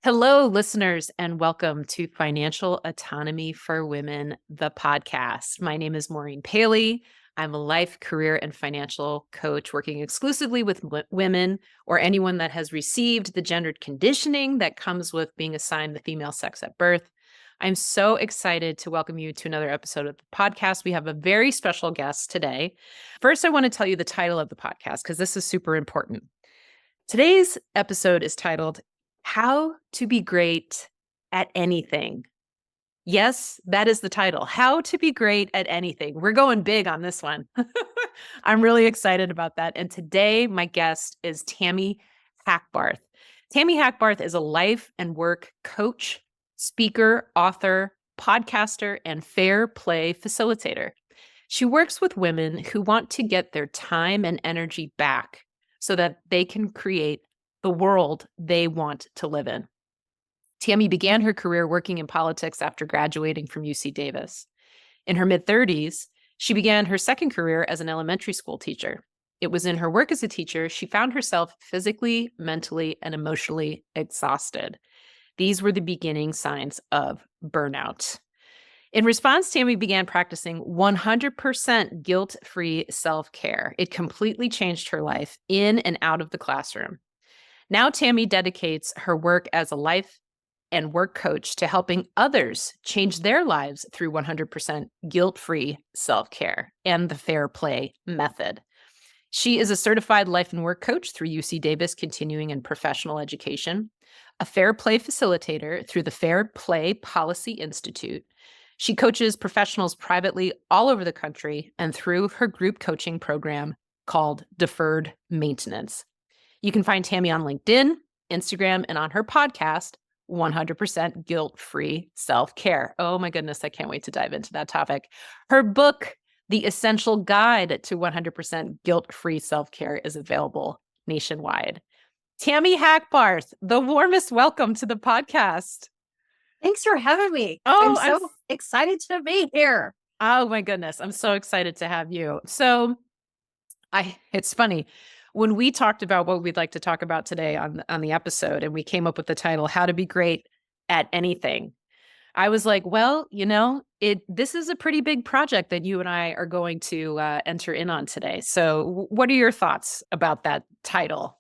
Hello, listeners, and welcome to Financial Autonomy for Women, the podcast. My name is Maureen Paley. I'm a life, career, and financial coach working exclusively with women or anyone that has received the gendered conditioning that comes with being assigned the female sex at birth. I'm so excited to welcome you to another episode of the podcast. We have a very special guest today. First, I want to tell you the title of the podcast because this is super important. Today's episode is titled How to Be Great at Anything. Yes, that is the title. How to Be Great at Anything. We're going big on this one. I'm really excited about that. And today, my guest is Tami Hackbarth. Tami Hackbarth is a life and work coach, speaker, author, podcaster, and fair play facilitator. She works with women who want to get their time and energy back so that they can create the world they want to live in. Tami began her career working in politics after graduating from UC Davis. In her mid-30s, she began her second career as an elementary school teacher. It was in her work as a teacher she found herself physically, mentally, and emotionally exhausted. These were the beginning signs of burnout. In response, Tami began practicing 100% guilt-free self-care. It completely changed her life in and out of the classroom. Now, Tami dedicates her work as a life and work coach to helping others change their lives through 100% guilt-free self-care and the fair play method. She is a certified life and work coach through UC Davis Continuing and Professional Education, a fair play facilitator through the Fair Play Policy Institute. She coaches professionals privately all over the country and through her group coaching program called Deferred Maintenance. You can find Tami on LinkedIn, Instagram, and on her podcast, 100% Guilt-Free Self-Care. Oh my goodness, I can't wait to dive into that topic. Her book, The Essential Guide to 100% Guilt-Free Self-Care, is available nationwide. Tami Hackbarth, the warmest welcome to the podcast. Thanks for having me. Oh, I'm so excited to be here. Oh my goodness. I'm so excited to have you. So it's funny. When we talked about what we'd like to talk about today on the episode, and we came up with the title, How to Be Great at Anything, I was like, well, this is a pretty big project that you and I are going to enter in on today. So what are your thoughts about that title?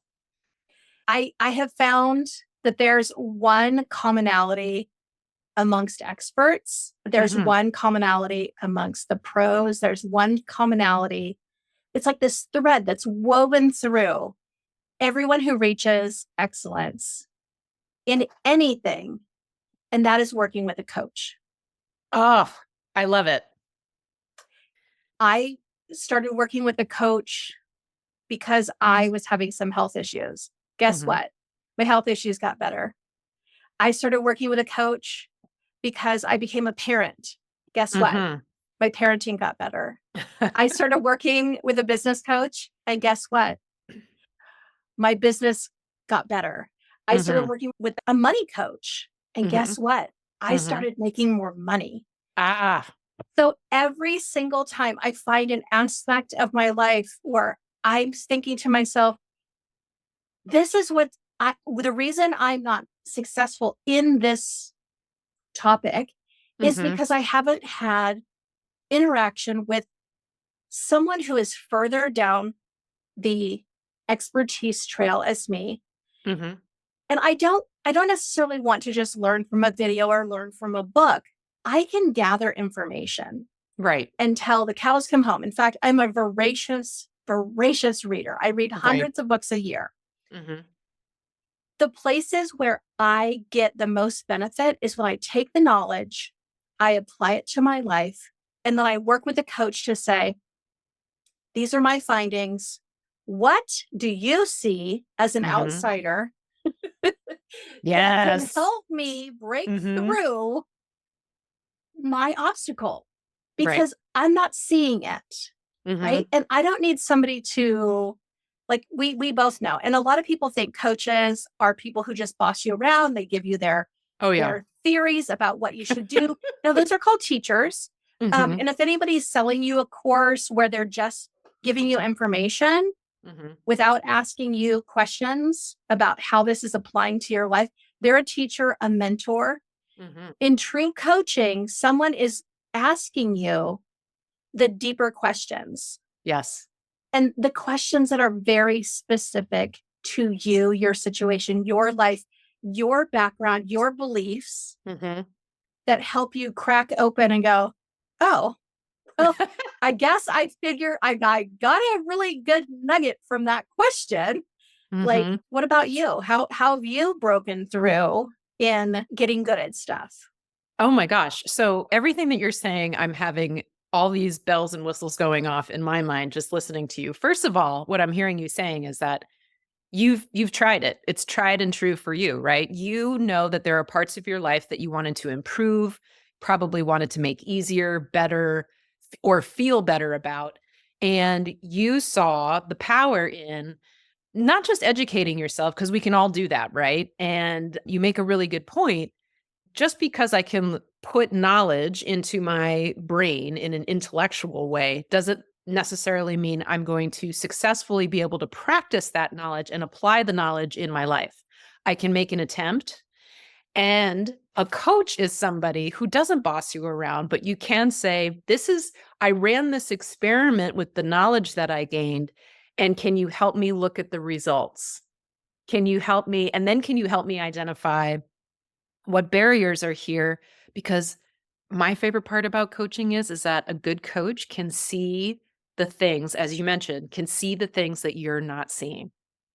I have found that there's one commonality amongst experts. There's one commonality amongst the pros. There's one commonality. It's like this thread that's woven through everyone who reaches excellence in anything, and that is working with a coach. Oh, I love it. I started working with a coach because I was having some health issues. Guess what? My health issues got better. I started working with a coach because I became a parent. Guess what? My parenting got better. I started working with a business coach, and guess what? My business got better. I started working with a money coach, and guess what? I started making more money. So every single time I find an aspect of my life where I'm thinking to myself, this is the reason I'm not successful in this topic is because I haven't had interaction with someone who is further down the expertise trail as me. And I don't necessarily want to just learn from a video or learn from a book. I can gather information. Right. Until the cows come home. In fact, I'm a voracious reader. I read hundreds of books a year. The places where I get the most benefit is when I take the knowledge, I apply it to my life, and then I work with a coach to say, these are my findings. What do you see as an outsider? Yes. That can help me break through my obstacle because I'm not seeing it. Right. And I don't need somebody to, like, we both know. And a lot of people think coaches are people who just boss you around. They give you their theories about what you should do. No, those are called teachers. And if anybody's selling you a course where they're just giving you information without asking you questions about how this is applying to your life, They're a teacher, a mentor. Mhm. In true coaching, someone is asking you the deeper questions Yes. and the questions that are very specific to you, your situation, your life, your background, your beliefs Mhm. that help you crack open and go, oh, well, I guess I got a really good nugget from that question. Like, Mhm. what about you? How have you broken through in getting good at stuff? Oh my gosh. So everything that you're saying, I'm having all these bells and whistles going off in my mind just listening to you. First of all, what I'm hearing you saying is that you've tried it. It's tried and true for you, right? You know that there are parts of your life that you wanted to improve, probably wanted to make easier, better, or feel better about. And you saw the power in not just educating yourself, because we can all do that, right? And you make a really good point. Just because I can put knowledge into my brain in an intellectual way doesn't necessarily mean I'm going to successfully be able to practice that knowledge and apply the knowledge in my life. I can make an attempt. And a coach is somebody who doesn't boss you around, but you can say, I ran this experiment with the knowledge that I gained. And can you help me look at the results? Can you help me? And then can you help me identify what barriers are here? Because my favorite part about coaching is that a good coach can see the things, as you mentioned, can see the things that you're not seeing.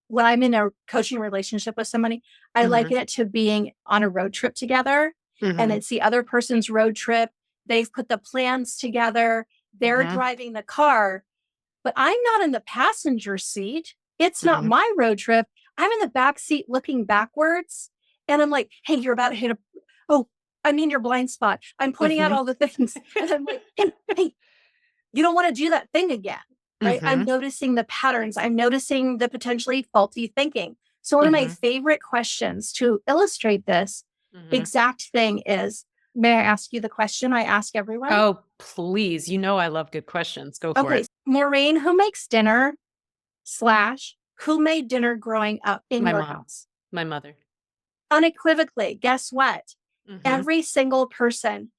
When I'm in a coaching relationship with somebody, I Mhm. liken it to being on a road trip together and Mhm. it's the other person's road trip. They've put the plans together. They're Mhm. driving the car, but I'm not in the passenger seat. It's not Mhm. my road trip. I'm in the back seat looking backwards. And I'm like, hey, you're about to hit a, oh, I mean, your blind spot. I'm pointing out Mhm. all the things. And I'm like, hey, you don't want to do that thing again, right? I'm Mhm. noticing the patterns. I'm noticing the potentially faulty thinking. So, one of my Mhm. favorite questions to illustrate this Mhm. exact thing is, may I ask you the question I ask everyone? Oh, please. You know I love good questions. Go for Okay, it. Maureen, who makes dinner slash who made dinner growing up in My your mom, house? my mother. Unequivocally, guess what? Mhm. Every single person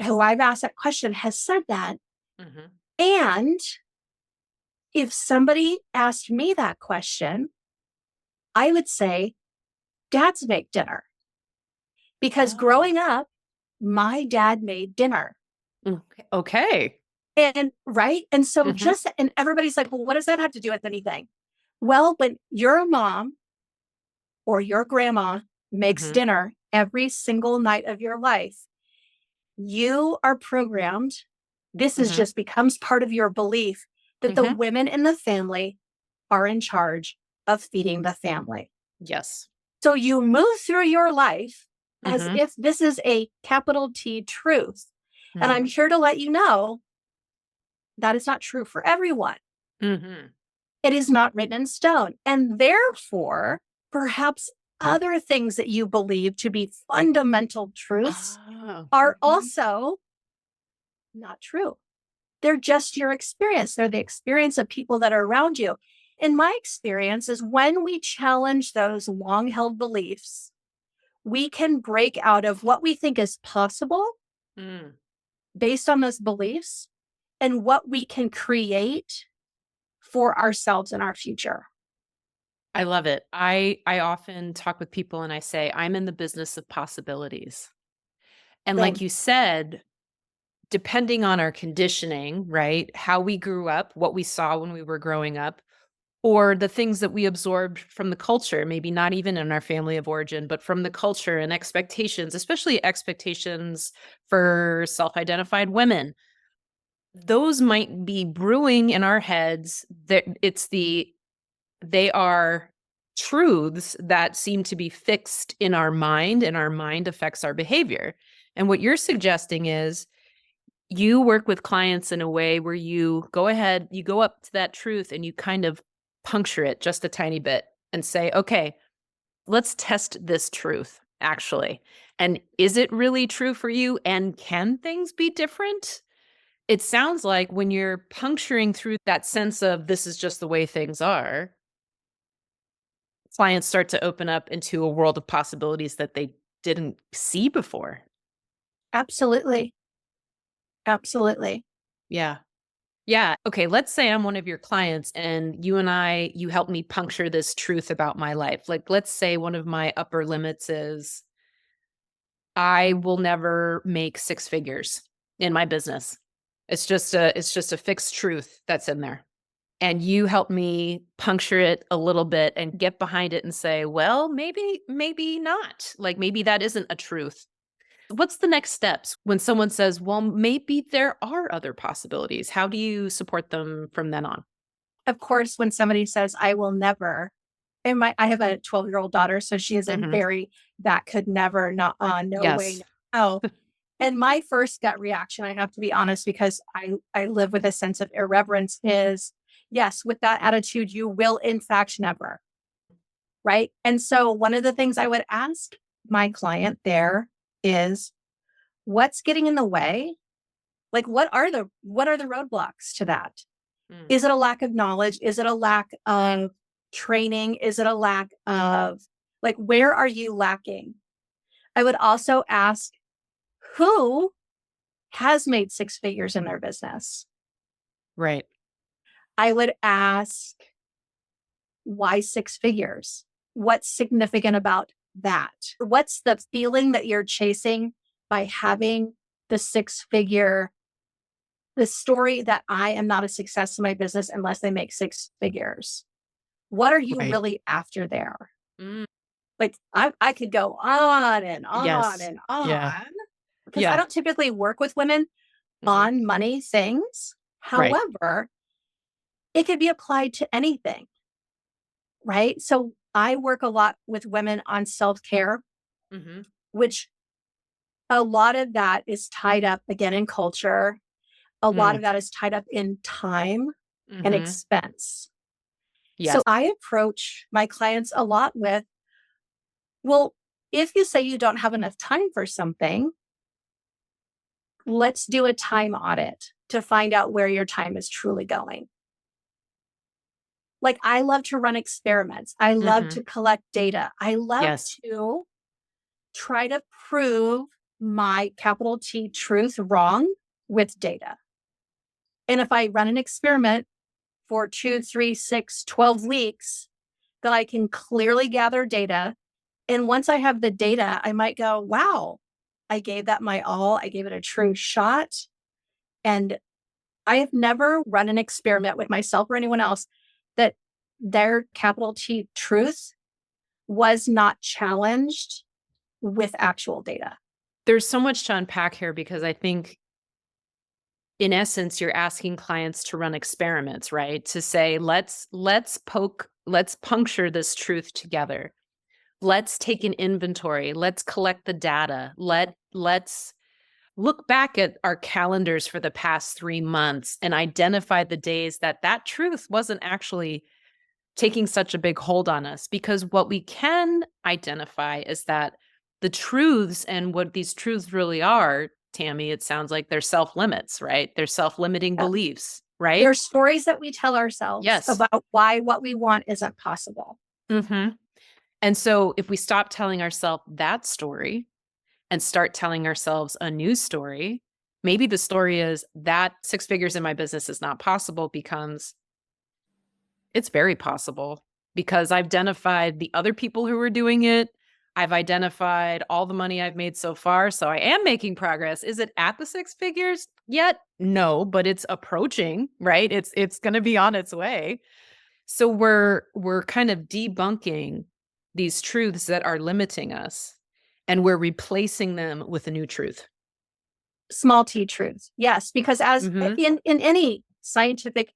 who I've asked that question has said that. Mhm. And if somebody asked me that question, I would say, dads make dinner. Because Oh. growing up, my dad made dinner. Okay. Okay. And right. And so Mhm. and everybody's like, well, what does that have to do with anything? Well, when your mom or your grandma makes Mhm. dinner every single night of your life, you are programmed. This is Mhm. just becomes part of your belief that the Mhm. women in the family are in charge of feeding the family. Yes. So you move through your life as Mhm. if this is a capital T truth. And I'm Mhm. here to let you know that is not true for everyone. Mhm. It is not written in stone. And therefore, perhaps other things that you believe to be fundamental truths Oh. are Mhm. also not true. They're just your experience. They're the experience of people that are around you. In my experience, is when we challenge those long held beliefs, we can break out of what we think is possible Mm. based on those beliefs and what we can create for ourselves and our future. I love it. I often talk with people and I say, "I'm in the business of possibilities." And like Same. you said, depending on our conditioning, right? How we grew up, what we saw when we were growing up, or the things that we absorbed from the culture, maybe not even in our family of origin, but from the culture and expectations, especially expectations for self-identified women. Those might be brewing in our heads. That they are truths that seem to be fixed in our mind, and our mind affects our behavior. And what you're suggesting is you work with clients in a way where you go ahead, you go up to that truth and you kind of puncture it just a tiny bit and say, okay, let's test this truth actually. And is it really true for you? And can things be different? It sounds like when you're puncturing through that sense of this is just the way things are, clients start to open up into a world of possibilities that they didn't see before. Absolutely. Absolutely. Yeah. Yeah. Okay. Let's say I'm one of your clients and you help me puncture this truth about my life. Like, let's say one of my upper limits is I will never make six figures in my business. It's just a fixed truth that's in there. And you help me puncture it a little bit and get behind it and say, well, maybe not. Like maybe that isn't a truth. What's the next steps when someone says, well, maybe there are other possibilities? How do you support them from then on? Of course, when somebody says, I will never, and I have a 12-year-old daughter, so she is a Mhm. very, that could never, not, no way, Yes. no. And my first gut reaction, I have to be honest, because I live with a sense of irreverence is, yes, with that attitude, you will in fact never, right? And so one of the things I would ask my client there is, what's getting in the way? Like, what are the roadblocks to that? Mm, Is it a lack of knowledge? Is it a lack of training? Is it a lack of, like, where are you lacking? I would also ask, who has made six figures in their business? right. I would ask, why six figures? What's significant about that? What's the feeling that you're chasing by having the six figure, the story that I am not a success in my business unless I make six figures? What are you Right. really after there? Mm, Like, I could go on and on yes. and Yeah. on because I Yeah. don't typically work with women Mhm. on money things. Right. However, it could be applied to anything, right? So I work a lot with women on self care, Mhm. which a lot of that is tied up again in culture. A lot Mm, of that is tied up in time and mhm. expense. So Yes. I approach my clients a lot with, well, if you say you don't have enough time for something, let's do a time audit to find out where your time is truly going. Like, I love to run experiments. I love Mhm. to collect data. I love Yes. to try to prove my capital T truth wrong with data. And if I run an experiment for 2, 3, 6, 12 weeks, then I can clearly gather data. And once I have the data, I might go, wow, I gave that my all. I gave it a true shot. And I have never run an experiment with myself or anyone else that their capital T truth was not challenged with actual data. There's so much to unpack here because I think in essence you're asking clients to run experiments, right? To say, let's puncture this truth together. Let's take an inventory. Let's collect the data. Let's look back at our calendars for the past 3 months and identify the days that that truth wasn't actually taking such a big hold on us, because what we can identify is that the truths and what these truths really are, Tammy, it sounds like they're self-limits, right? They're self-limiting Yeah. beliefs, right? There are stories that we tell ourselves Yes. about why what we want isn't possible. Mhm. And so if we stop telling ourselves that story and start telling ourselves a new story, maybe the story is that six figures in my business is not possible becomes it's very possible because I've identified the other people who are doing it. I've identified all the money I've made so far, so I am making progress. Is it at the six figures yet? No, but it's approaching, right? It's going to be on its way. So we're kind of debunking these truths that are limiting us and we're replacing them with a new truth. Small T truths. Yes, because as Mhm. in any scientific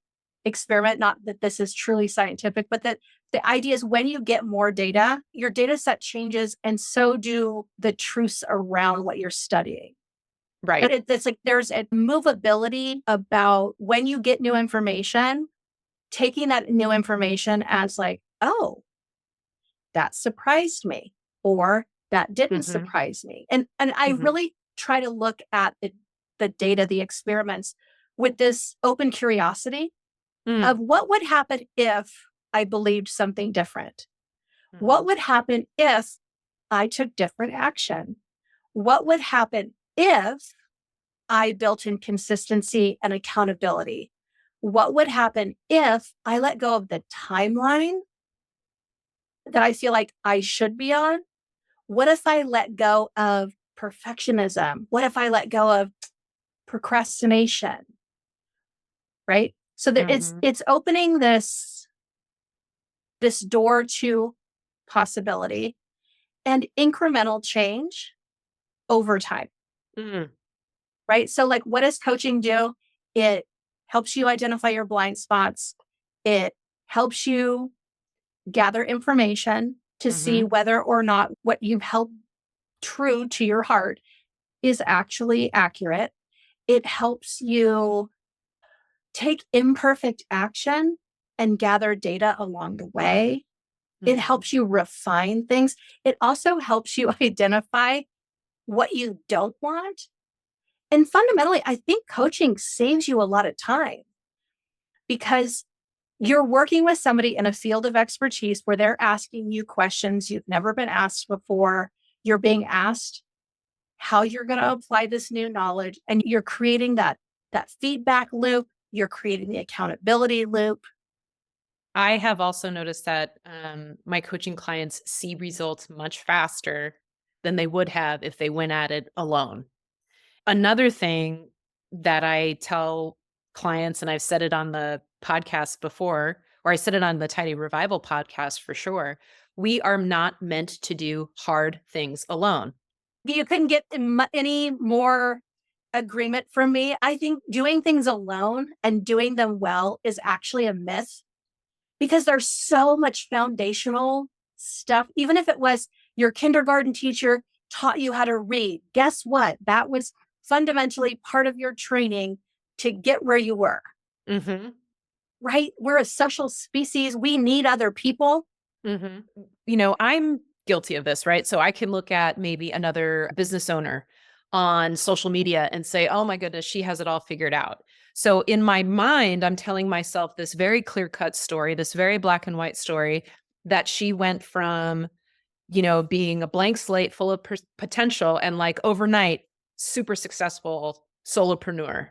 experiment, not that this is truly scientific, but that the idea is when you get more data, your data set changes and so do the truths around what you're studying. Right. It's like there's a movability about when you get new information, taking that new information as like, oh, that surprised me, or that didn't Mhm. surprise me. And I Mhm. really try to look at the data, the experiments with this open curiosity Mm. of what would happen if I believed something different. What Mhm. would happen if I took different action? What would happen if I built in consistency and accountability? What would happen if I let go of the timeline that I feel like I should be on? What if I let go of perfectionism? What if I let go of procrastination? Right? So there Mhm. it's opening this door to possibility and incremental change over time. Mm. Right? So like what does coaching do? It helps you identify your blind spots. It helps you gather information to see Mhm. whether or not what you've held true to your heart is actually accurate. It helps you take imperfect action and gather data along the way. It Mhm. helps you refine things. It also helps you identify what you don't want. And fundamentally, I think coaching saves you a lot of time because you're working with somebody in a field of expertise where they're asking you questions you've never been asked before. You're being asked how you're going to apply this new knowledge, and you're creating that feedback loop. You're creating the accountability loop. I have also noticed that my coaching clients see results much faster than they would have if they went at it alone. Another thing that I tell clients, and I've said it on the podcast before, or I said it on the Tidy Revival podcast for sure, we are not meant to do hard things alone. You couldn't get any more agreement from me. I think doing things alone and doing them well is actually a myth because there's so much foundational stuff. Even if it was your kindergarten teacher taught you how to read, guess what? That was fundamentally part of your training to get where you were, Mhm. right? We're a social species. We need other people. Mhm. You know, I'm guilty of this, right? So I can look at maybe another business owner on social media and say, "Oh my goodness, she has it all figured out." So in my mind, I'm telling myself this very clear-cut story, this very black and white story that she went from, being a blank slate full of potential and like overnight super successful solopreneur.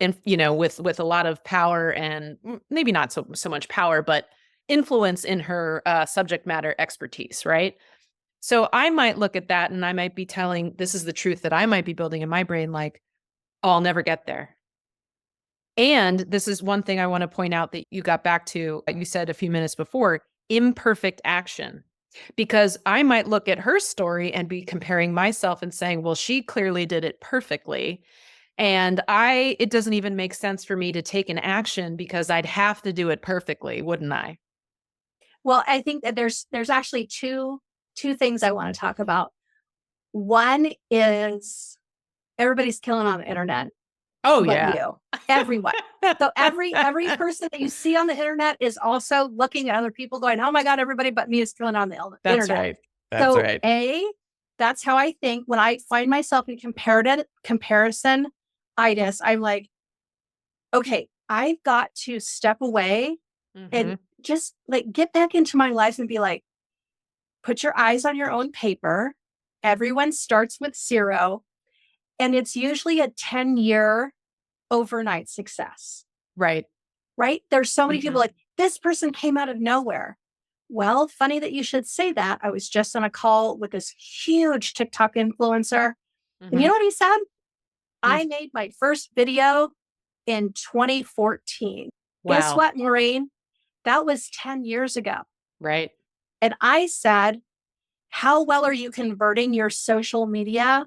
And with a lot of power and maybe not so much power, but influence in her subject matter expertise, right? So I might look at that and I might be telling this is the truth that I might be building in my brain like, "Oh, I'll never get there." And this is one thing I want to point out that you got back to, you said a few minutes before, imperfect action. Because I might look at her story and be comparing myself and saying, "Well, she clearly did it perfectly." And it doesn't even make sense for me to take an action because I'd have to do it perfectly, wouldn't I? Well, I think that there's actually two things I want to talk about. One is everybody's killing on the internet, Oh, but yeah. you, everyone. So every person that you see on the internet is also looking at other people going, "Oh my God, everybody but me is killing on the That's internet." right. That's So right. that's how I think when I find myself in comparative comparison itis. I'm like, okay, I've got to step away and Mhm, just like get back into my life and be like, put your eyes on your own paper. Everyone starts with zero, and it's usually a 10-year overnight success, right. right? There's so many people Mhm, like, this person came out of nowhere. Well, funny that you should say that. I was just on a call with this huge TikTok influencer. And you mhm, know what he said? mm. I made my first video in 2014. Guess Wow. what, Maureen? That was 10 years ago. Right. And I said, how well are you converting your social media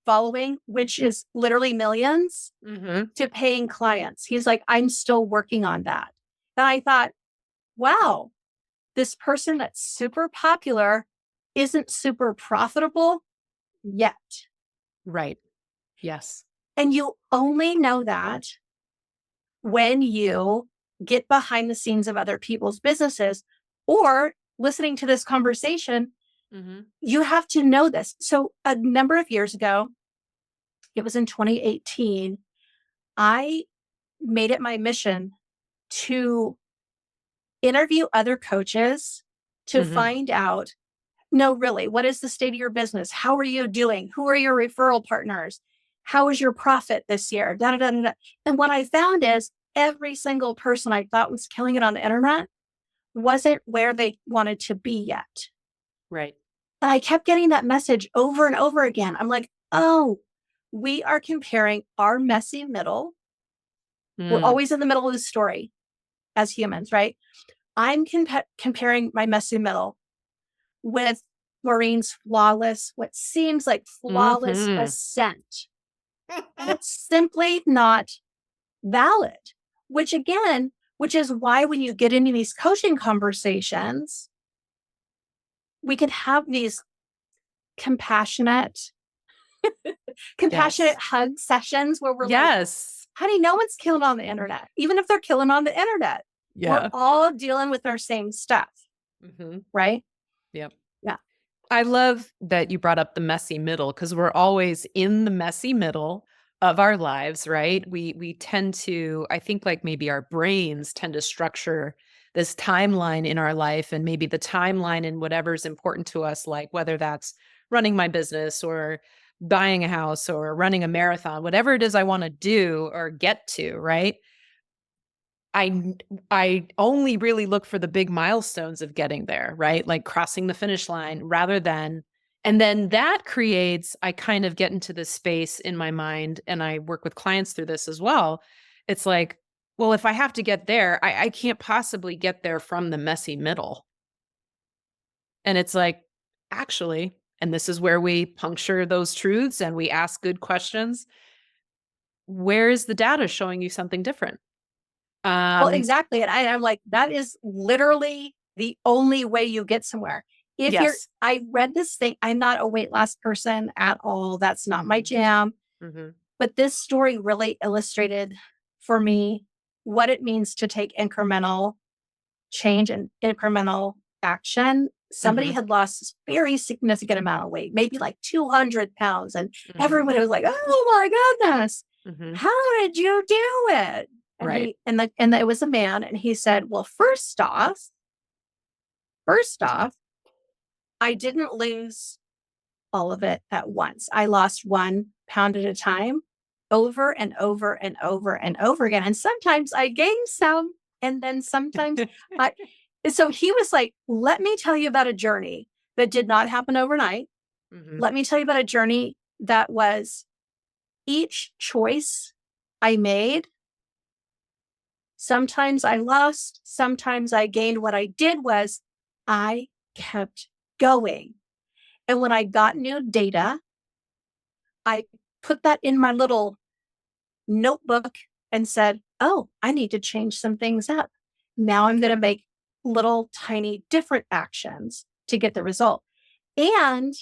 following, which is literally millions, Mhm. to paying clients? He's like, I'm still working on that. And I thought, wow, this person that's super popular isn't super profitable yet. Right. Yes. And you only know that when you get behind the scenes of other people's businesses or listening to this conversation. Mhm. You have to know this. So, a number of years ago, it was in 2018, I made it my mission to interview other coaches to Mhm. find out, no, really, what is the state of your business? How are you doing? Who are your referral partners? How is your profit this year? Da, da, da, da, da. And what I found is every single person I thought was killing it on the internet wasn't where they wanted to be yet. Right. And I kept getting that message over and over again. I'm like, oh, we are comparing our messy middle. We're Mm. always in the middle of the story as humans, right? I'm comparing my messy middle with Maureen's flawless, what seems like flawless Mhm. ascent. And it's simply not valid, which is why when you get into these coaching conversations, we can have these compassionate, compassionate Yes. hug sessions where we're like, Yes. honey, no one's killing on the internet. Even if they're killing on the internet, we're Yeah. all dealing with our same stuff, Mhm. right? Yep. Yeah. I love that you brought up the messy middle because we're always in the messy middle of our lives, right? We tend to, I think like maybe our brains tend to structure this timeline in our life and maybe the timeline in whatever's important to us, like whether that's running my business or buying a house or running a marathon, whatever it is I want to do or get to, right? I only really look for the big milestones of getting there, right? Like crossing the finish line rather than and then that creates I kind of get into this space in my mind and I work with clients through this as well. It's like, well, if I have to get there, I can't possibly get there from the messy middle. And it's like, actually, and this is where we puncture those truths and we ask good questions. Where is the data showing you something different? Well, Um, exactly. And I'm like, that is literally the only way you get somewhere. yes. I read this thing, I'm not a weight loss person at all. That's not my Mhm. jam. Mhm. But this story really illustrated for me what it means to take incremental change and incremental action. Somebody Mhm. had lost this very significant amount of weight, maybe like 200 pounds. And Mhm. everybody was like, oh my goodness, Mhm. how did you do it? And Right. it was a man. And he said, well, first off, I didn't lose all of it at once. I lost 1 pound at a time over and over and over and over again. And sometimes I gained some, and then sometimes I. So he was like, let me tell you about a journey that did not happen overnight. Mhm. Let me tell you about a journey that was each choice I made. Sometimes I lost, sometimes I gained. What I did was I kept going. And when I got new data, I put that in my little notebook and said, oh, I need to change some things up. Now I'm going to make little tiny different actions to get the result. And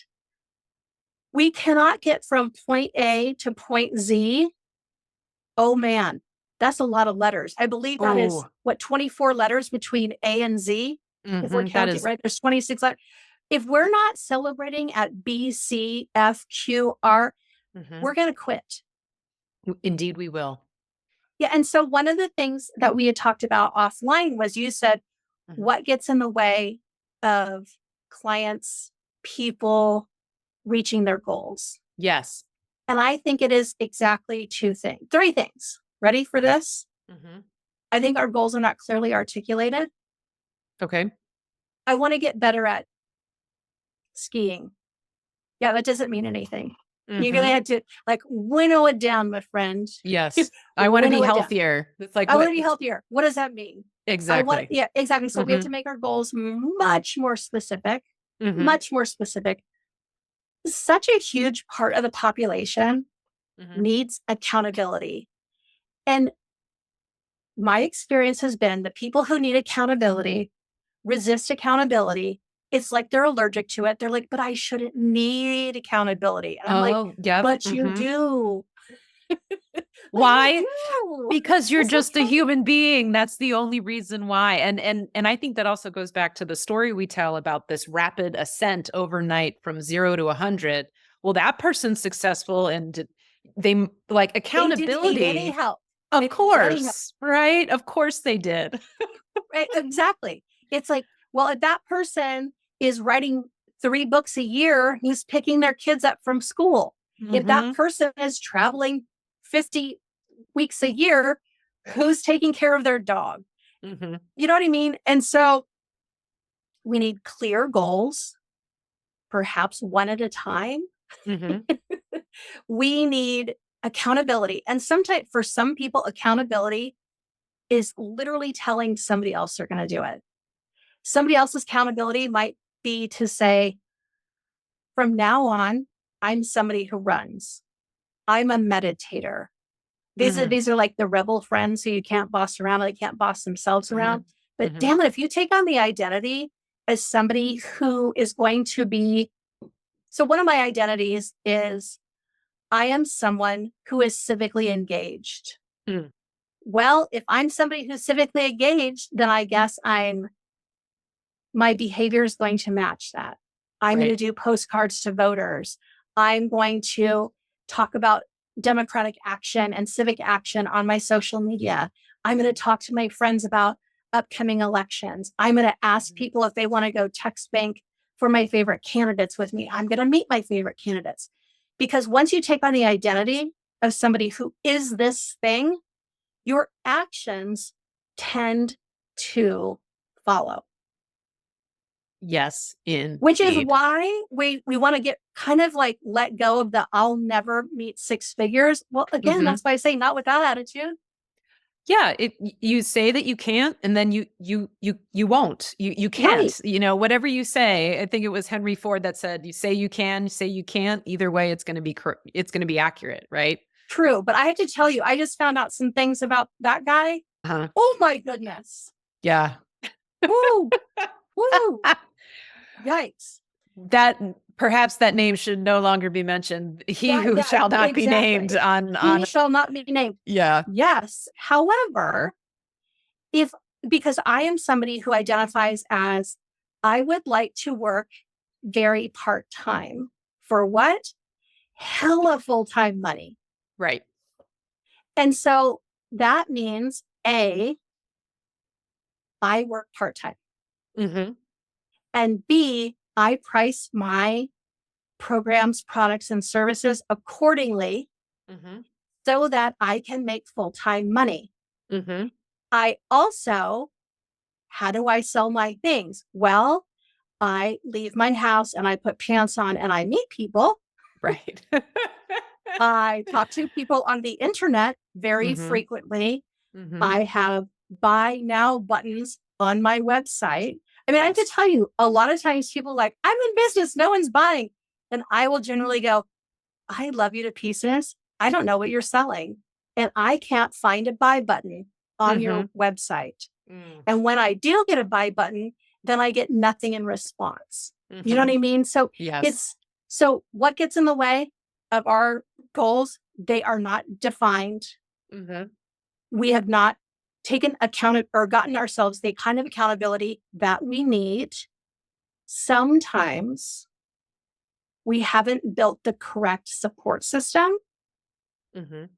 we cannot get from point A to point Z. Oh man, that's a lot of letters. I believe that is Oh, what 24 letters between A and Z. If we're that counting, is right? There's 26 letters. If we're not celebrating at B, C, F, Q, R, mhm. we're going to quit. Indeed we will. Yeah. And so one of the things that we had talked about offline was you said, Mhm. what gets in the way of clients, people reaching their goals? Yes. And I think it is exactly three things. Ready for this? Mhm. I think our goals are not clearly articulated. Okay. I want to get better at skiing. Yeah, that doesn't mean anything. You're going to Mhm. have to like winnow it down, my friend. Yes. I wanna be Winnow it down. healthier. It's like I want what to be healthier. What does that mean? exactly. Yeah, exactly. So we have to Mhm. make our goals much more specific, Mhm. much more specific. Such a huge part of the population Mhm. needs accountability. And my experience has been the people who need accountability resist accountability. It's like they're allergic to it. They're like, but I shouldn't need accountability. And I'm like, Oh, yep. but you Mhm. do. But you Why? do. Because you're It's just a okay. human being. That's the only reason why. And I think that also goes back to the story we tell about this rapid ascent overnight from 0 to 100. Well, that person's successful and like They didn't need any accountability. help. They Of didn't need any help. course, right? Of course they did. Right? Exactly. It's like Well, if that person is writing 3 books a year, who's picking their kids up from school? If that Mhm. person is traveling 50 weeks a year, who's taking care of their dog? Mhm. You know what I mean? And so we need clear goals, perhaps one at a time. Mhm. We need accountability. And sometimes for some people, accountability is literally telling somebody else they're going to do it. Somebody else's accountability might be to say, from now on, I'm somebody who runs. I'm a meditator. Mhm. These are like the rebel friends who you can't boss around, they can't boss themselves around. Mhm. But Mhm. damn it, if you take on the identity as somebody who is going to be, so one of my identities is I am someone who is civically engaged. Mm. Well, if I'm somebody who's civically engaged, then I guess my behavior is going to match that. I'm going to Right. do postcards to voters. I'm going to talk about democratic action and civic action on my social media. I'm going to talk to my friends about upcoming elections. I'm going to ask Mhm. people if they want to go text bank for my favorite candidates with me. I'm going to meet my favorite candidates. Because once you take on the identity of somebody who is this thing, your actions tend to follow. Yes, Which is indeed. why we want to get kind of like let go of the I'll never meet 6 figures. Well, again, Mhm. that's why I say not with that attitude. Yeah, you say that you can't, and then you won't. You Right. can't. Whatever you say. I think it was Henry Ford that said, "You say you can, you say you can't. Either way, it's going to be accurate, right?" True. But I have to tell you, I just found out some things about that guy. Uh-huh. Oh my goodness. Yeah. Woo, woo, yikes. That perhaps that name should no longer be mentioned. He who That shall not be named exactly. on He shall not be named. yeah. Yes. However, if because I am somebody who identifies as I would like to work very part-time. For what? Hella full-time money. Right. And so that means A, I work part-time. Mhm. And B, I price my programs, products, and services accordingly Mhm. so that I can make full-time money. Mhm. I also, how do I sell my things? Well, I leave my house and I put pants on and I meet people. Right. I talk to people on the internet very Mhm. frequently. Mhm. I have buy now buttons on my website. I mean, I have to Yes. tell you, a lot of times people are like, I'm in business, no one's buying. And I will generally go, I love you to pieces. I don't know what you're selling. And I can't find a buy button on your Mhm. website. Mm. And when I do get a buy button, then I get nothing in response. You know what Mhm. I mean? So Yes. it's so what gets in the way of our goals? They are not defined. Mhm. We have not taken account or gotten ourselves the kind of accountability that we need. Sometimes we haven't built the correct support system. Mhm.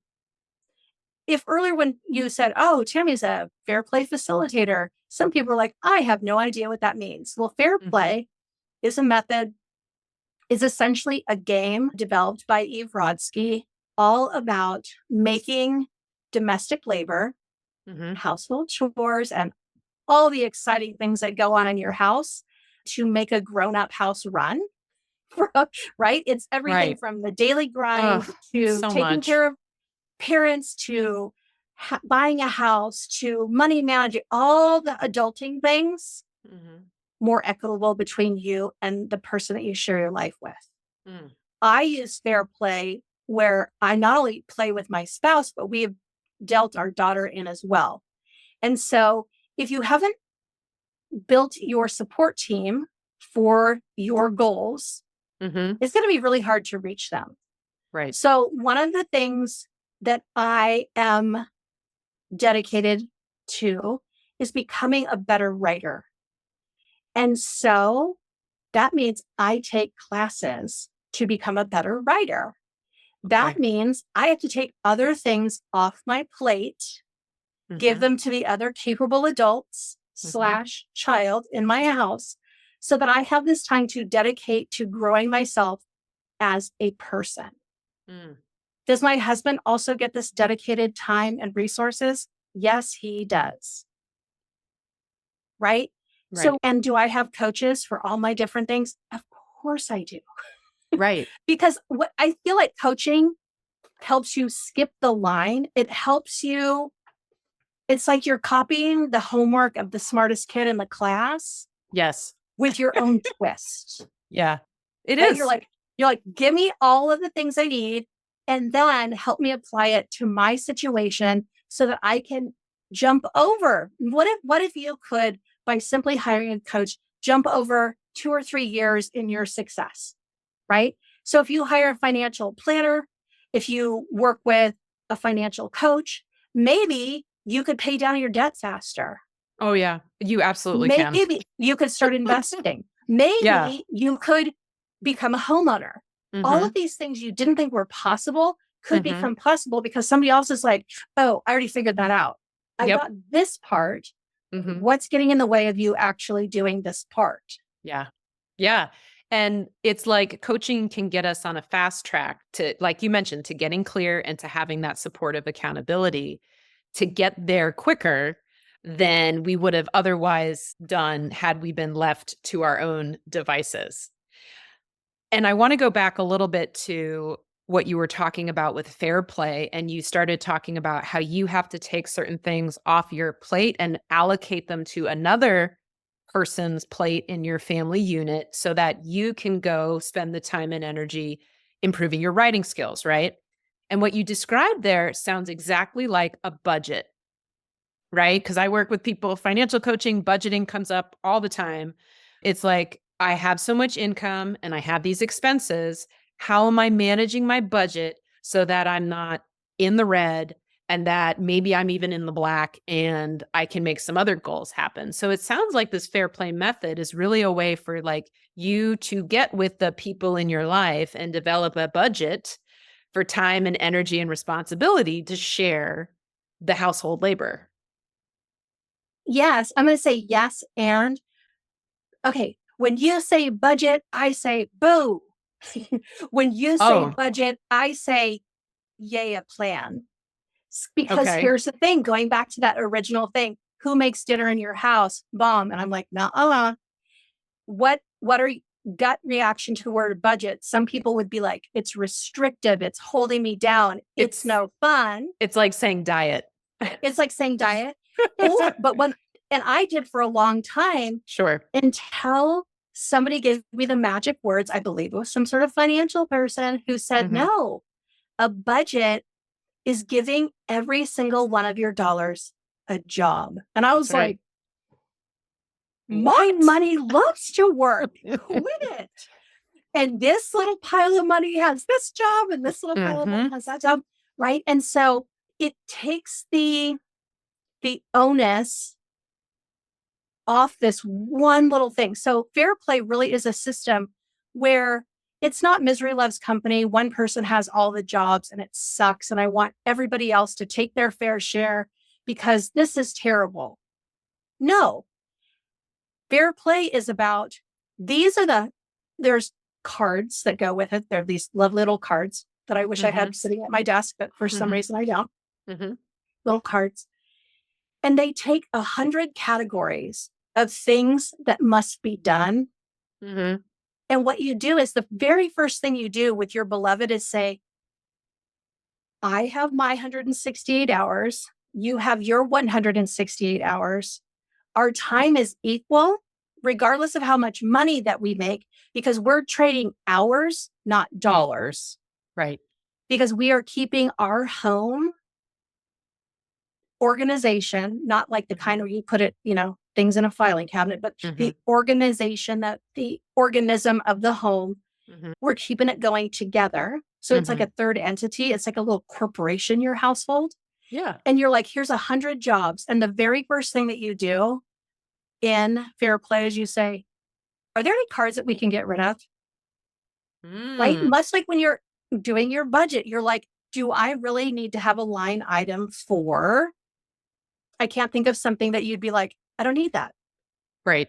If earlier when you said, oh, Tammy's a fair play facilitator, some people are like, I have no idea what that means. Well, fair Mhm. play is a method, is essentially a game developed by Eve Rodsky, all about making domestic labor, Mhm. household chores, and all the exciting things that go on in your house to make a grown up house run, right? It's everything Right. from the daily grind Oh, to so taking much. care of parents to buying a house to money managing, all the adulting things Mhm. more equitable between you and the person that you share your life with. Mm. I use fair play where I not only play with my spouse, but we have dealt our daughter in as well. And so if you haven't built your support team for your goals, Mhm. it's going to be really hard to reach them. Right. So, one of the things that I am dedicated to is becoming a better writer. And so that means I take classes to become a better writer. That Okay. means I have to take other things off my plate, give Mhm. them to the other capable adults, Mhm. slash child in my house so that I have this time to dedicate to growing myself as a person. Mm. Does my husband also get this dedicated time and resources? Yes, he does. Right? So, Right. and do I have coaches for all my different things? Of course I do. Right. Because what I feel like coaching helps you skip the line. It helps you, it's like you're copying the homework of the smartest kid in the class Yes. with your own twist. Yeah. It Right? is. You're like, give me all of the things I need and then help me apply it to my situation so that I can jump over. What if you could, by simply hiring a coach, jump over 2 or 3 years in your success? Right? So if you hire a financial planner, if you work with a financial coach, maybe you could pay down your debt faster. Oh, yeah. You absolutely can. Maybe you could start investing. Yeah. Maybe you could become a homeowner. All of Mhm. these things you didn't think were possible could Mhm. become possible because somebody else is like, oh, I already figured that out. I Yep. got this part. Mhm. What's getting in the way of you actually doing this part? Yeah. Yeah. And it's like coaching can get us on a fast track to, like you mentioned, to getting clear and to having that supportive accountability to get there quicker than we would have otherwise done had we been left to our own devices. And I want to go back a little bit to what you were talking about with fair play. And you started talking about how you have to take certain things off your plate and allocate them to another person's plate in your family unit so that you can go spend the time and energy improving your writing skills, right? And what you described there sounds exactly like a budget, right? Because I work with people, financial coaching, budgeting comes up all the time. It's like, I have so much income and I have these expenses. How am I managing my budget so that I'm not in the red and that maybe I'm even in the black and I can make some other goals happen? So it sounds like this fair play method is really a way for like you to get with the people in your life and develop a budget for time and energy and responsibility to share the household labor. Yes, I'm going to say yes. And okay, when you say budget, I say boo. When you say Oh, budget, I say yay, a plan. Because okay. here's the thing, going back to that original thing, who makes dinner in your house? Mom. And I'm like, nah. What are gut reaction to the word budget? Some people would be like, it's restrictive, it's holding me down, it's It's no fun. it's like saying diet. It's like saying diet. Or but when and I did for a long time Sure. until somebody gave me the magic words. I believe it was some sort of financial person who said, Mhm. no, a budget is giving every single one of your dollars a job. And I That's was right. like, my What? money loves to work. Quit it. And this little pile of money has this job, and this little pile of money Mhm. has that job. Right. And so it takes the onus off this one little thing. So fair play really is a system where it's not misery loves company. One person has all the jobs and it sucks. And I want everybody else to take their fair share because this is terrible. No, fair play is about there's cards that go with it. There are these lovely little cards that I wish I Mhm. had sitting at my desk, but for some Mhm. reason I don't. Mhm. Little cards. And they take 100 categories of things that must be done. Mhm. And what you do is the very first thing you do with your beloved is say, I have my 168 hours. You have your 168 hours. Our time is equal, regardless of how much money that we make, because we're trading hours, not dollars, Right. because we are keeping our home organization, not like the kind Mhm. where you put it, things in a filing cabinet, but Mhm. the organization, that the organism of the home, Mhm. we're keeping it going together. So it's like Mhm. a third entity. It's like a little corporation, your household. Yeah. And you're like, here's 100 jobs. And the very first thing that you do in fair play is you say, are there any cards that we can get rid of? Right? Mm. Much like when you're doing your budget, you're like, do I really need to have a line item for? I can't think of something that you'd be like, I don't need that. Right.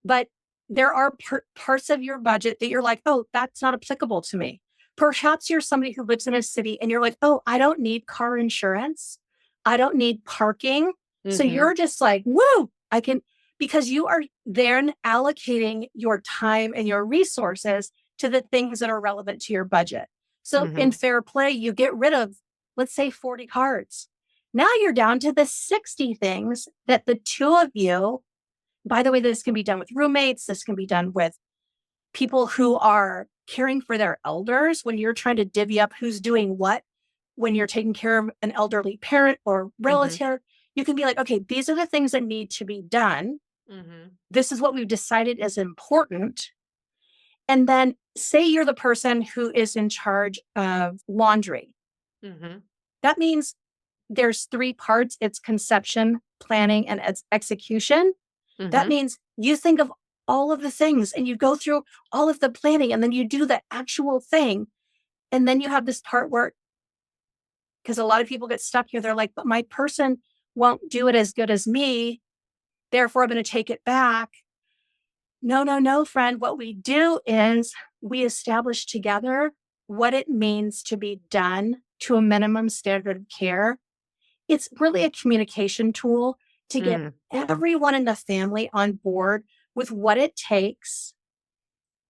But there are parts of your budget that you're like, oh, that's not applicable to me. Perhaps you're somebody who lives in a city and you're like, oh, I don't need car insurance. I don't need parking. So Mhm. you're just like, woo, I can, because you are then allocating your time and your resources to the things that are relevant to your budget. So in Mhm. fair play, you get rid of, let's say, 40 cards. Now you're down to the 60 things that the two of you, by the way, this can be done with roommates. This can be done with people who are caring for their elders when you're trying to divvy up who's doing what when you're taking care of an elderly parent or Mhm. relative. You can be like, okay, these are the things that need to be done. Mhm. This is what we've decided is important. And then say you're the person who is in charge of laundry. Mhm. That means there's three parts: it's conception, planning, and execution. That Mhm. means you think of all of the things and you go through all of the planning and then you do the actual thing. And then you have this part where, because a lot of people get stuck here, they're like, but my person won't do it as good as me. Therefore, I'm going to take it back. No, no, no, friend. What we do is we establish together what it means to be done to a minimum standard of care. It's really a communication tool to get Mm. everyone in the family on board with what it takes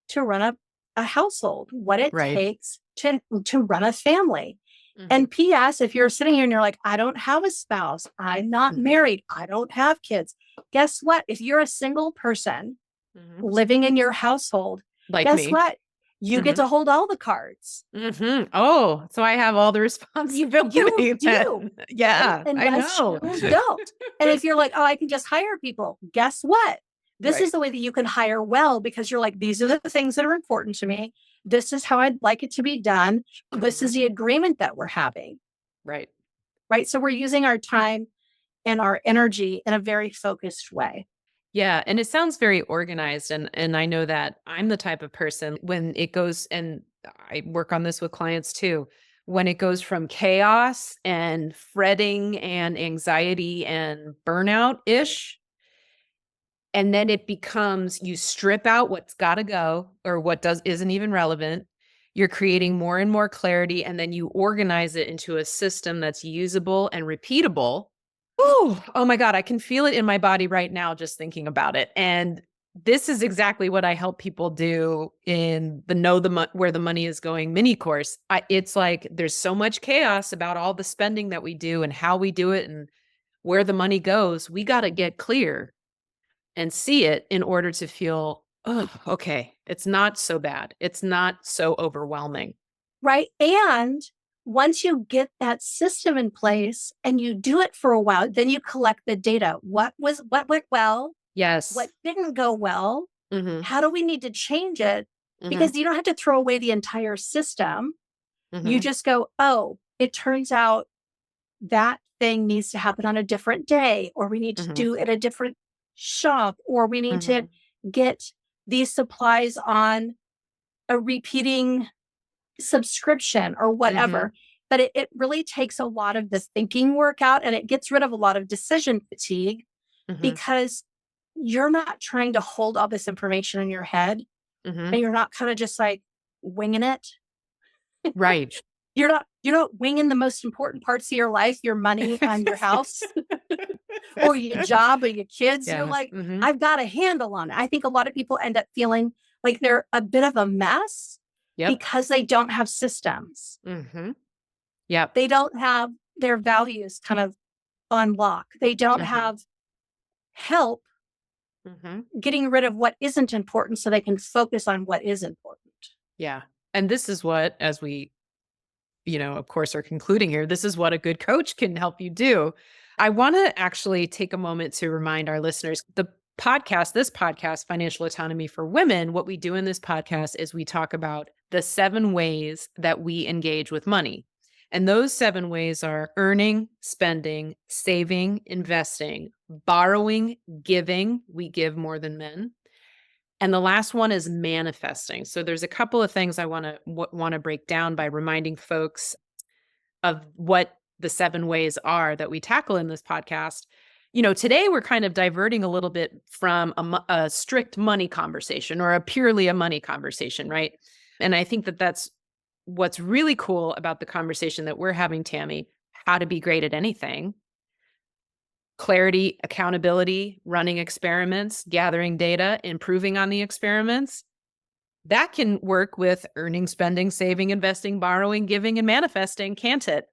to run a household, what it Right. takes to run a family. Mhm. And P.S., if you're sitting here and you're like, I don't have a spouse, I'm not Mhm. married, I don't have kids. Guess what? If you're a single person Mhm. living in your household, Like guess me. what? You get Mhm. to hold all the cards. Mhm. Oh, so I have all the You responsibility do, then. Yeah, I unless know. you don't. And if you're like, oh, I can just hire people, guess what? This is Right. the way that you can hire well, because you're like, these are the things that are important to me. This is how I'd like it to be done. This is Mhm. the agreement that we're having. Right. Right. So we're using our time and our energy in a very focused way. Yeah, and it sounds very organized, and I know that I'm the type of person when it goes, and I work on this with clients too. When it goes from chaos and fretting and anxiety and burnout ish, and then it becomes you strip out what's got to go or what does isn't even relevant. You're creating more and more clarity, and then you organize it into a system that's usable and repeatable. Oh my God, I can feel it in my body right now just thinking about it. And this is exactly what I help people do in the where the money is going mini course. It's like there's so much chaos about all the spending that we do and how we do it and where the money goes. We got to get clear and see it in order to feel, oh, okay, it's not so bad. It's not so overwhelming. Right. And once you get that system in place and you do it for a while, then you collect the data. What went well? Yes. What didn't go well? Hmm. How do we need to change it? Hmm. Because you don't have to throw away the entire system. You Hmm. just go, oh, it turns out that thing needs to happen on a different day, or we need to Hmm. do it at a different shop, or we need to Hmm. get these supplies on a repeating subscription or Hmm. whatever. But it really takes a lot of the thinking work out, and it gets rid of a lot of decision fatigue, Hmm. because you're not trying to hold all this information in your head, Hmm. and you're not kind of just like winging it. Right. You're not winging the most important parts of your life, your money and your house or your job or your kids. You're Yeah. like, Mhm. I've got a handle on it. I think a lot of people end up feeling like they're a bit of a mess Yep. because they don't have systems. Mhm. Yep. They don't have their values kind of on lock. They don't Mhm. have help Mhm. getting rid of what isn't important so they can focus on what is important. Yeah. And this is what, as we, of course, are concluding here, this is what a good coach can help you do. I want to actually take a moment to remind our listeners this podcast, Financial Autonomy for Women, what we do in this podcast is we talk about the 7 ways that we engage with money. And those 7 ways are earning, spending, saving, investing, borrowing, giving. We give more than men. And the last one is manifesting. So there's a couple of things I want to break down by reminding folks of what the 7 ways are that we tackle in this podcast. today we're kind of diverting a little bit from a strict money conversation or a purely a money conversation, right? And I think that that's what's really cool about the conversation that we're having, Tami, how to be great at anything. Clarity, accountability, running experiments, gathering data, improving on the experiments. That can work with earning, spending, saving, investing, borrowing, giving, and manifesting, can't it?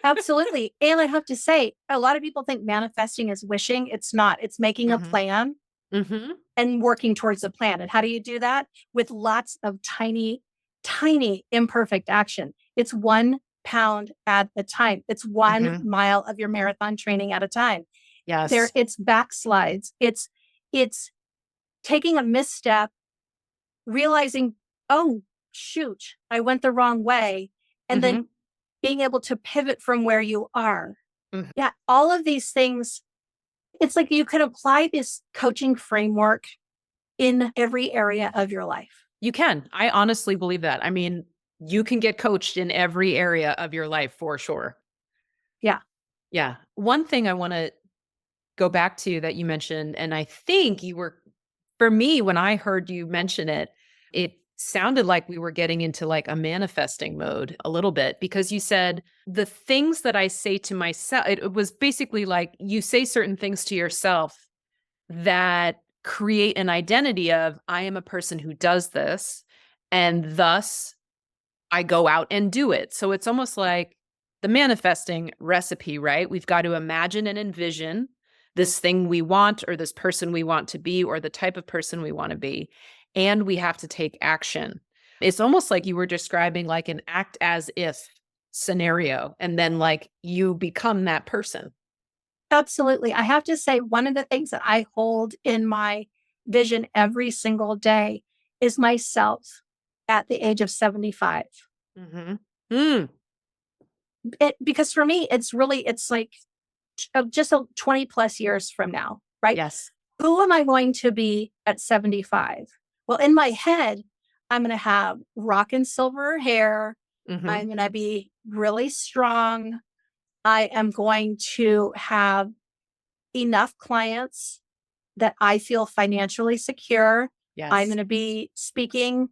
Absolutely. And I have to say, a lot of people think manifesting is wishing. It's not. It's making a Mm-hmm. plan Mm-hmm. and working towards the plan. And how do you do that? With lots of tiny, tiny imperfect action. It's 1 pound at a time. It's 1 mile of your marathon training at a time. Yes. It's backslides. It's taking a misstep, realizing, oh shoot, I went the wrong way, and Mm-hmm. then being able to pivot from where you are. Mm-hmm. Yeah, all of these things, it's like you can apply this coaching framework in every area of your life. You can. I honestly believe that. I mean, you can get coached in every area of your life for sure. Yeah. Yeah. One thing I want to go back to that you mentioned, and I think you were, for me, when I heard you mention it, it sounded like we were getting into like a manifesting mode a little bit because you said the things that I say to myself, it was basically like you say certain things to yourself that create an identity of I am a person who does this, and thus I go out and do it. So it's almost like the manifesting recipe, right? We've got to imagine and envision this thing we want, or this person we want to be, or the type of person we want to be. And we have to take action. It's almost like you were describing like an act as if scenario, and then like you become that person. Absolutely. I have to say, one of the things that I hold in my vision every single day is myself at the age of 75. Mm-hmm. Mm, Because for me, it's like just 20 plus years from now, right? yes. Who am I going to be at 75? Well, in my head, I'm going to have rock and silver hair. Mm-hmm. I'm going to be really strong. I am going to have enough clients that I feel financially secure. I'm Yes. going to be speaking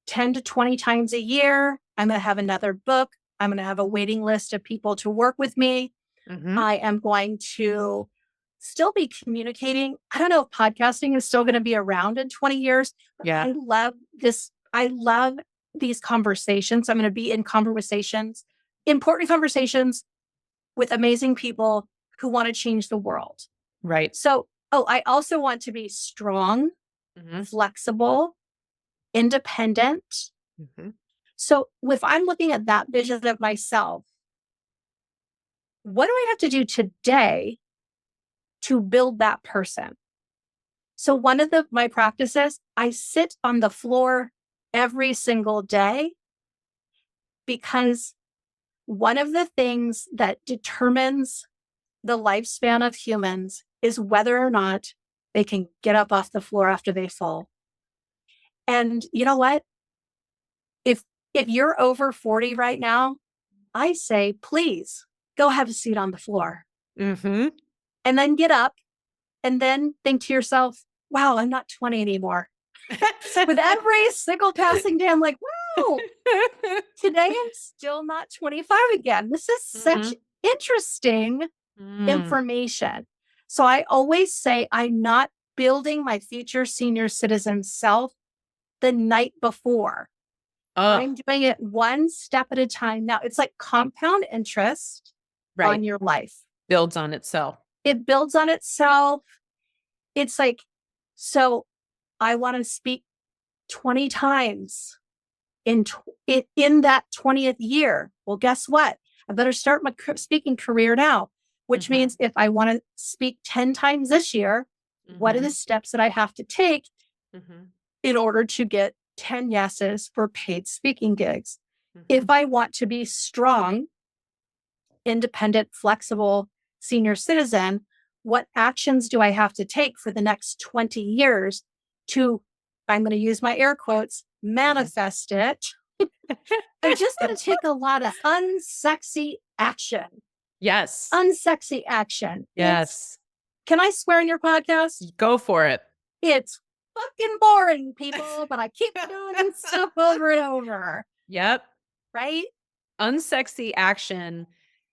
10 to 20 times a year. I'm going to have another book. I'm going to have a waiting list of people to work with me. Mm-hmm. I am going to still be communicating. I don't know if podcasting is still going to be around in 20 years, but Yeah. I love this. I love these conversations. I'm going to be in conversations, important conversations with amazing people who want to change the world. Right. So, I also want to be strong, Mm-hmm. flexible, independent. Mm-hmm. So, if I'm looking at that vision of myself, what do I have to do today to build that person? So, one of my practices, I sit on the floor every single day because one of the things that determines the lifespan of humans is whether or not they can get up off the floor after they fall. And you know what? If if you're over 40 right now, I say, please go have a seat on the floor Mm-hmm. and then get up and then think to yourself, wow, I'm not 20 anymore. With every single passing day, I'm like, wow, today I'm still not 25 again. This is such Mhm. interesting Mm. information. So I always say I'm not building my future senior citizen self the night before. Oh, I'm doing it one step at a time. Now it's like compound interest right. on your life. Builds on itself. It builds on itself. It's like, so I want to speak 20 times in that 20th year. Well, guess what? I better start my speaking career now, which Mhm. means if I want to speak 10 times this year, what are the Mhm. steps that I have to take Mhm. in order to get 10 yeses for paid speaking gigs? Mhm. If I want to be strong, independent, flexible senior citizen, what actions do I have to take for the next 20 years to, I'm going to use my air quotes, Mhm. manifest it? I just got to take a lot of unsexy action. Yes. Unsexy action. It's Yes. Can I swear in your podcast? Go for it. It's fucking boring, people, but I keep doing stuff over and over. Yep. Right? Unsexy action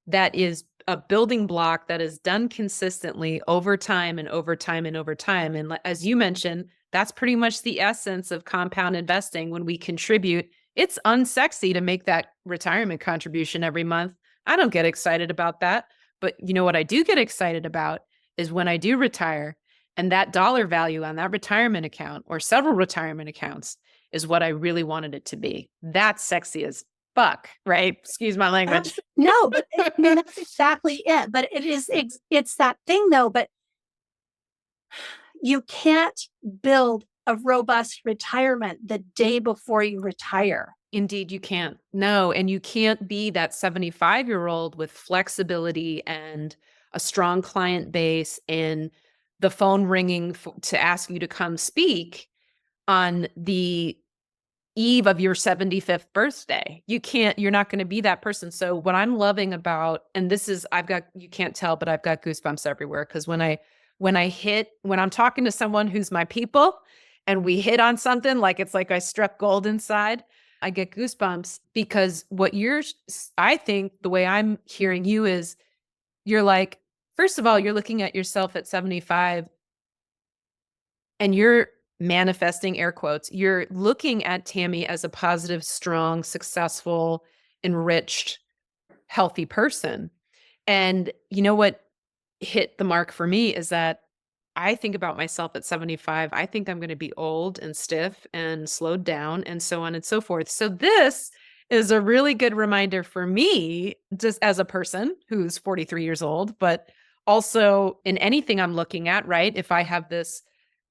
that is a building block that is done consistently over time and over time and over time. And as you mentioned, that's pretty much the essence of compound investing. When we contribute, it's unsexy to make that retirement contribution every month. I don't get excited about that. But you know what I do get excited about is when I do retire and that dollar value on that retirement account or several retirement accounts is what I really wanted it to be. That's sexy as fuck, right? Excuse my language. No, but I mean, that's exactly it. But it's that thing though, but you can't build a robust retirement the day before you retire. Indeed, you can't. No, and you can't be that 75-year-old with flexibility and a strong client base and the phone ringing to ask you to come speak on the eve of your 75th birthday. You're not going to be that person. So what I'm loving about, and this is, you can't tell, but I've got goosebumps everywhere. Cause when I'm talking to someone who's my people and we hit on something, like it's like I struck gold inside, I get goosebumps because I think the way I'm hearing you is you're like, first of all, you're looking at yourself at 75 and you're manifesting, air quotes, you're looking at Tami as a positive, strong, successful, enriched, healthy person. And you know what hit the mark for me is that I think about myself at 75. I think I'm going to be old and stiff and slowed down and so on and so forth. So this is a really good reminder for me, just as a person who's 43 years old, but also in anything I'm looking at, right? If I have this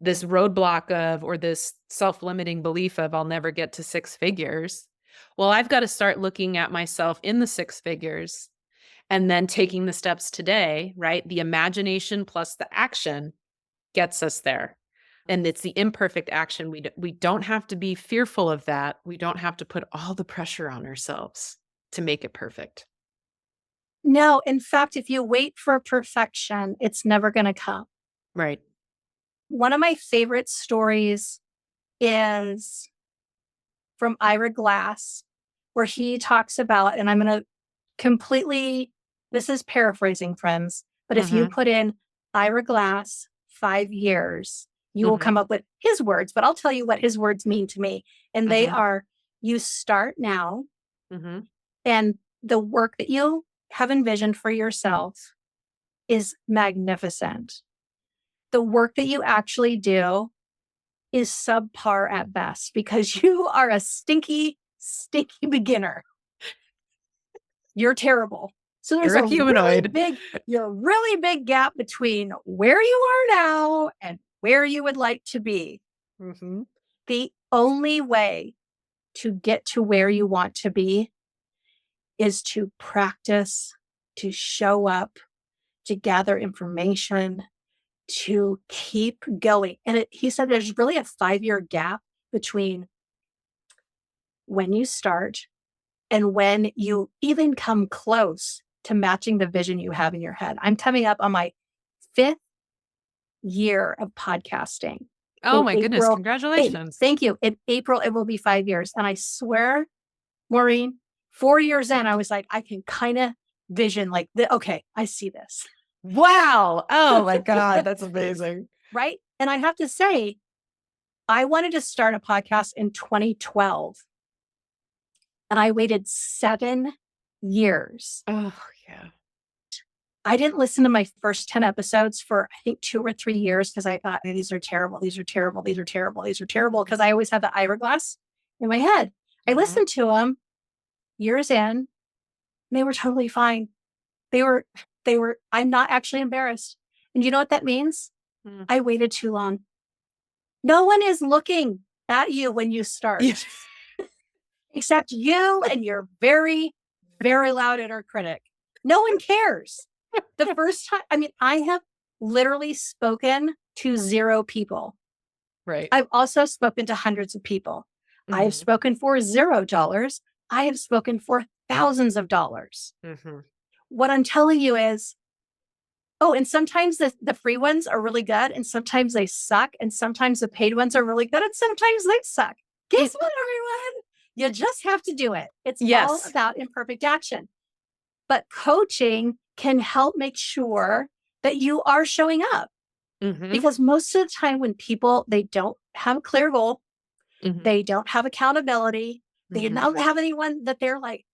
roadblock of, or this self-limiting belief of I'll never get to six figures, well, I've got to start looking at myself in the six figures and then taking the steps today, right? The imagination plus the action gets us there. And it's the imperfect action. We don't have to be fearful of that. We don't have to put all the pressure on ourselves to make it perfect. No, in fact, if you wait for perfection, it's never going to come. Right. One of my favorite stories is from Ira Glass, where he talks about, and I'm going to this is paraphrasing, friends, but if you put in Ira Glass 5 years, you will come up with his words, but I'll tell you what his words mean to me. And they are, you start now, and the work that you have envisioned for yourself is magnificent. The work that you actually do is subpar at best because you are a stinky beginner. You're terrible. So there's a humanoid. really big gap between where you are now and where you would like to be. The only way to get to where you want to be is to practice, to show up, to gather information, to keep going. And he said there's really a 5-year gap between when you start and when you even come close to matching the vision you have in your head. I'm coming up on my 5th year of podcasting. Oh my goodness. Congratulations. Thank you. In April, it will be 5 years. And I swear, Maureen, 4 years in, I was like, I can kind of vision like, okay, I see this. Wow. Oh my God. That's amazing. Right. And I have to say, I wanted to start a podcast in 2012. And I waited 7 years. Oh, yeah. I didn't listen to my first 10 episodes for, I think, 2 or 3 years because I thought, these are terrible. These are terrible. These are terrible. These are terrible. Because I always had the Ira Glass in my head. I listened to them years in, and they were totally fine. They were, I'm not actually embarrassed. And you know what that means? I waited too long. No one is looking at you when you start. Yes. Except you and your very, very loud inner critic. No one cares. The first time, I have literally spoken to 0 people. Right. I've also spoken to hundreds of people. I have spoken for $0. I have spoken for thousands of dollars. What I'm telling you is, Oh, and sometimes the free ones are really good, and sometimes they suck, and sometimes the paid ones are really good, and sometimes they suck. Guess It what, everyone? You just have to do it. It's all Yes. about imperfect action. But coaching can help make sure that you are showing up. Mhm. Because most of the time when people, they don't have a clear goal, Mhm. they don't have accountability, they Mhm. don't have anyone that they're like,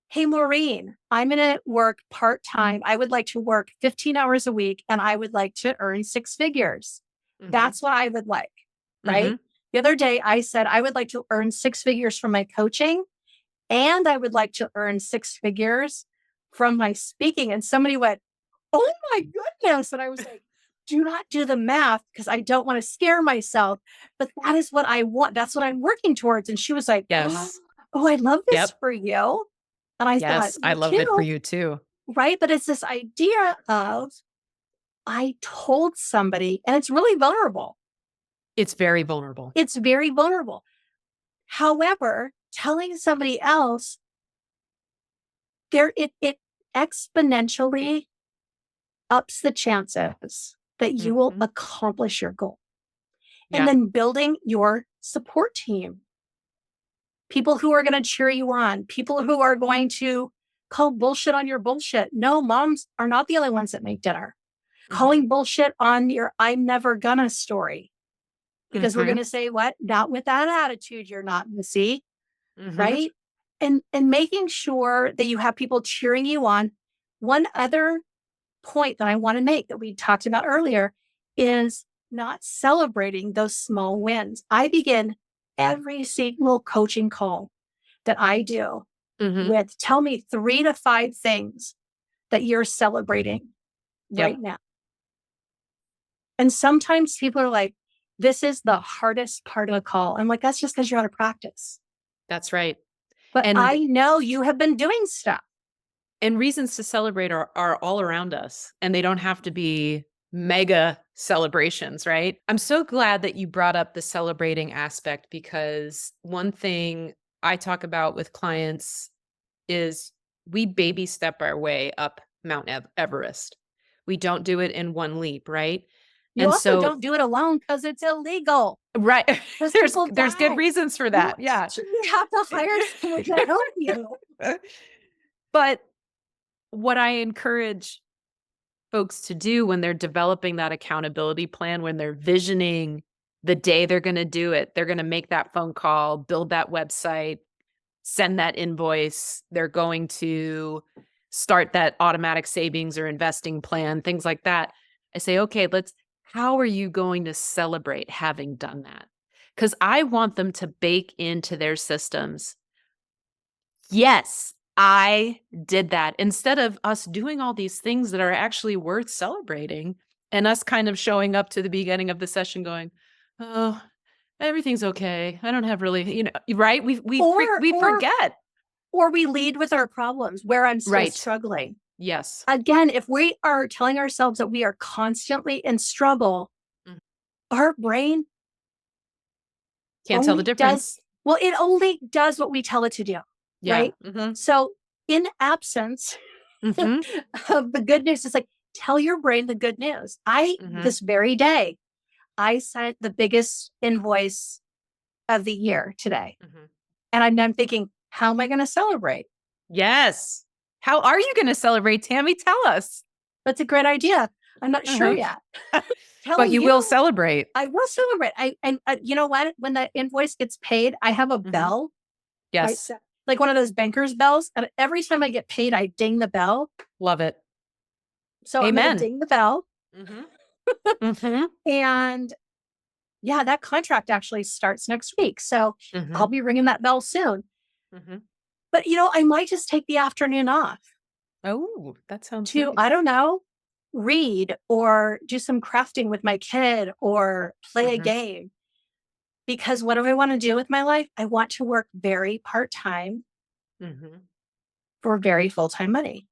hey, Maureen, I'm going to work part time. I would like to work 15 hours a week and I would like to earn six figures. Mhm. That's what I would like. Right. Mhm. The other day, I said I would like to earn six figures from my coaching and I would like to earn six figures from my speaking. And somebody went, oh my goodness. And I was like, do not do the math because I don't want to scare myself. But that is what I want. That's what I'm working towards. And she was like, oh, Yes. I love this Yep. for you. And I thought, Yes, I me love it for too. you too. Right. But it's this idea of I told somebody, and it's really vulnerable. It's very vulnerable. It's very vulnerable. However, telling somebody else, it exponentially ups the chances that you will Mhm. accomplish your goal. And Yeah. then building your support team, people who are going to cheer you on, people who are going to call bullshit on your bullshit. No, moms are not the only ones that make dinner. Mhm. Calling bullshit on your I'm never gonna story because we're going Mhm. to say, what? Not with that attitude, you're not going to see, Mhm. right? And making sure that you have people cheering you on. One other point that I want to make that we talked about earlier is not celebrating those small wins. I begin every single coaching call that I do Mhm. with tell me 3 to 5 things that you're celebrating right Yep. now. And sometimes people are like, this is the hardest part of the call. I'm like, that's just because you're out of practice. That's right. But And I know you have been doing stuff. reasons to celebrate are all around us, and they don't have to be mega celebrations, right? I'm so glad that you brought up the celebrating aspect because one thing I talk about with clients is we baby step our way up Mount Everest. We don't do it in one leap, right? You And also so don't do it alone because it's illegal. right, Because people there's good die. reasons for You that. Yeah. actually have to hire someone to help you. But what I encourage folks to do when they're developing that accountability plan, when they're visioning the day they're going to do it, they're going to make that phone call, build that website, send that invoice, they're going to start that automatic savings or investing plan, things like that. I say, okay, how are you going to celebrate having done that? Because I want them to bake into their systems. Yes, I did that instead of us doing all these things that are actually worth celebrating and us kind of showing up to the beginning of the session going, "Oh, everything's okay. I don't have really," right? Or We or forget. or we lead with our problems where I'm still Right. struggling. Yes. Again, if we are telling ourselves that we are constantly in struggle, Mhm. our brain Can't tell the only does, difference. well, it only does what we tell it to do, Yeah. right? Mhm. So, in absence Mhm. of the good news, it's like, tell your brain the good news. Mhm. This very day, I sent the biggest invoice of the year today. Mhm. And I'm thinking, how am I going to celebrate? Yes. How are you gonna celebrate, Tammy? Tell us. That's a great idea. I'm not sure Uh-huh. yet. But Telling you will you, celebrate. I will celebrate. And you know what? When the invoice gets paid, I have a Mhm. bell. I Yes. set like one of those banker's bells. And every time I get paid, I ding the bell. Love it. So I'm going to Amen. ding the bell. Mhm. Mhm. And yeah, that contract actually starts next week. So I'll Mhm. be ringing that bell soon. Mhm. But I might just take the afternoon off Oh, that sounds to, nice. I don't know, read or do some crafting with my kid or play a Mhm. game. Because what do I want to do with my life? I want to work very part time Mhm. for very full time money.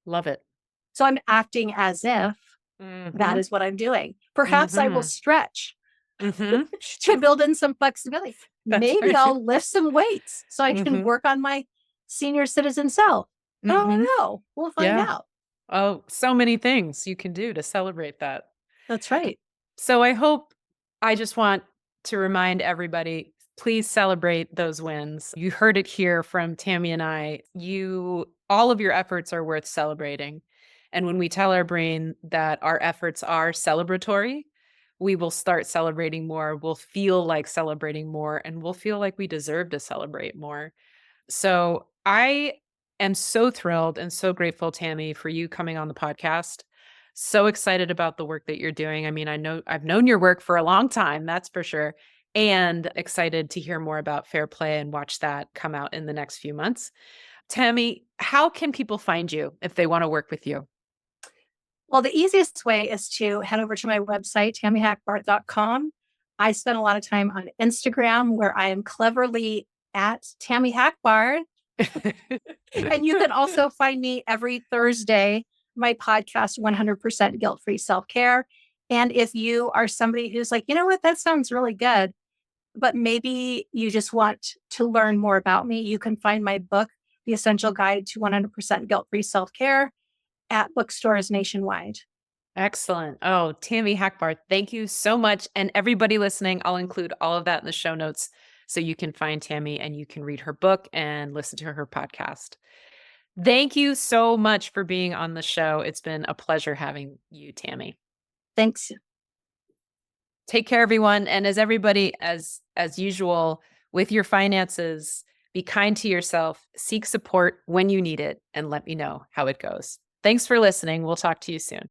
Love it. So I'm acting as if that Mhm. is what I'm doing. Perhaps I will Mhm. stretch Mhm. to build in some flexibility. That's Maybe right. I'll lift some weights so I can Mhm. work on my senior citizen self. I don't Mhm. know. We'll find Yeah. out. Oh, so many things you can do to celebrate that. That's right. So I just want to remind everybody, please celebrate those wins. You heard it here from Tammy and I. All of your efforts are worth celebrating. And when we tell our brain that our efforts are celebratory, we will start celebrating more. We'll feel like celebrating more, and we'll feel like we deserve to celebrate more. So I am so thrilled and so grateful, Tammy, for you coming on the podcast. So excited about the work that you're doing. I mean, I know I've known your work for a long time, that's for sure. And excited to hear more about Fair Play and watch that come out in the next few months. Tammy, how can people find you if they want to work with you? Well, the easiest way is to head over to my website, TamiHackbarth.com. I spend a lot of time on Instagram where I am cleverly at Tami Hackbarth. And you can also find me every Thursday, my podcast, 100% Guilt Free Self Care. And if you are somebody who's like, you know what, that sounds really good, but maybe you just want to learn more about me, you can find my book, The Essential Guide to 100% Guilt Free Self Care, at bookstores nationwide. Excellent. Oh, Tami Hackbarth, thank you so much. And everybody listening, I'll include all of that in the show notes so you can find Tammy and you can read her book and listen to her podcast. Thank you so much for being on the show. It's been a pleasure having you, Tammy. Thanks. Take care, everyone. And as usual, with your finances, be kind to yourself, seek support when you need it, and let me know how it goes. Thanks for listening. We'll talk to you soon.